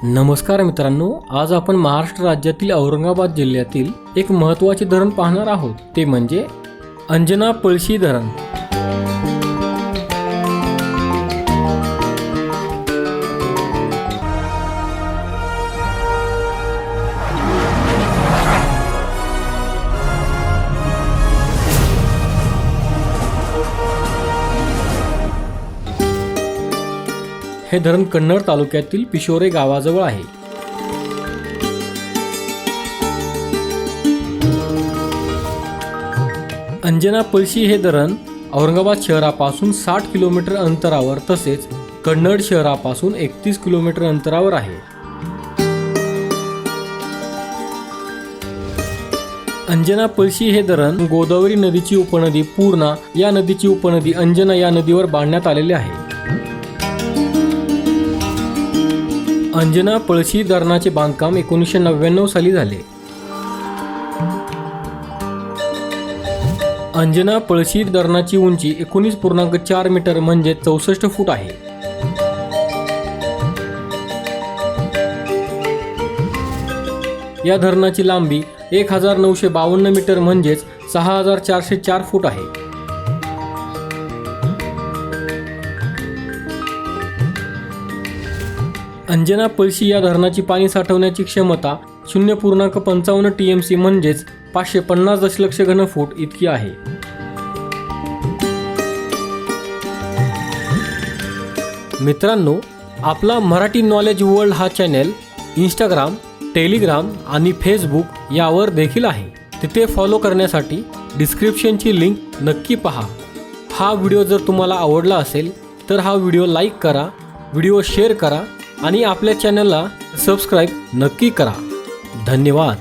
नमस्कार मित्रांनो, आज आपण महाराष्ट्र राज्यातील औरंगाबाद जिल्ह्यातील एक महत्त्वाचे धरण पाहणार आहोत, ते म्हणजे अंजना पळशी धरण। हे धरण कन्नड तालुक्यातील पिशोरे गावाजवळ आहे। अंजना पळशी हे धरण औरंगाबाद शहरापासून 60 किलोमीटर अंतरावर तसेच कन्नड शहरापासून 31 किलोमीटर अंतरावर आहे। अंजना पळशी हे धरण गोदावरी नदीची उपनदी पूर्णा या नदीची उपनदी अंजना या नदीवर बांधण्यात आलेले आहे। अंजना पळशी धरणाचे बांधकाम 1999 साली झाले। अंजना पळशी धरणाची उंची 19.4 मीटर म्हणजे 64 फूट आहे। या धरणाची लांबी 1952 मीटर म्हणजेच 6404 फूट आहे। अंजना पळशी या धरणाची पाणी साठवण्याची क्षमता 0.55 TMC म्हणजेच 550 दशलक्ष घनफूट इतकी आहे। मित्रांनो, आपला मराठी नॉलेज वर्ल्ड हा चॅनल इंस्टाग्राम, टेलिग्राम आणि फेसबुक यावर देखील आहे। तिथे फॉलो करण्यासाठी डिस्क्रिप्शनची लिंक नक्की पहा। हा व्हिडिओ जर तुम्हाला आवडला असेल तर हा व्हिडिओ लाईक करा, व्हिडिओ शेअर करा आणि आपल्या चॅनलला सबस्क्राईब नक्की करा। धन्यवाद।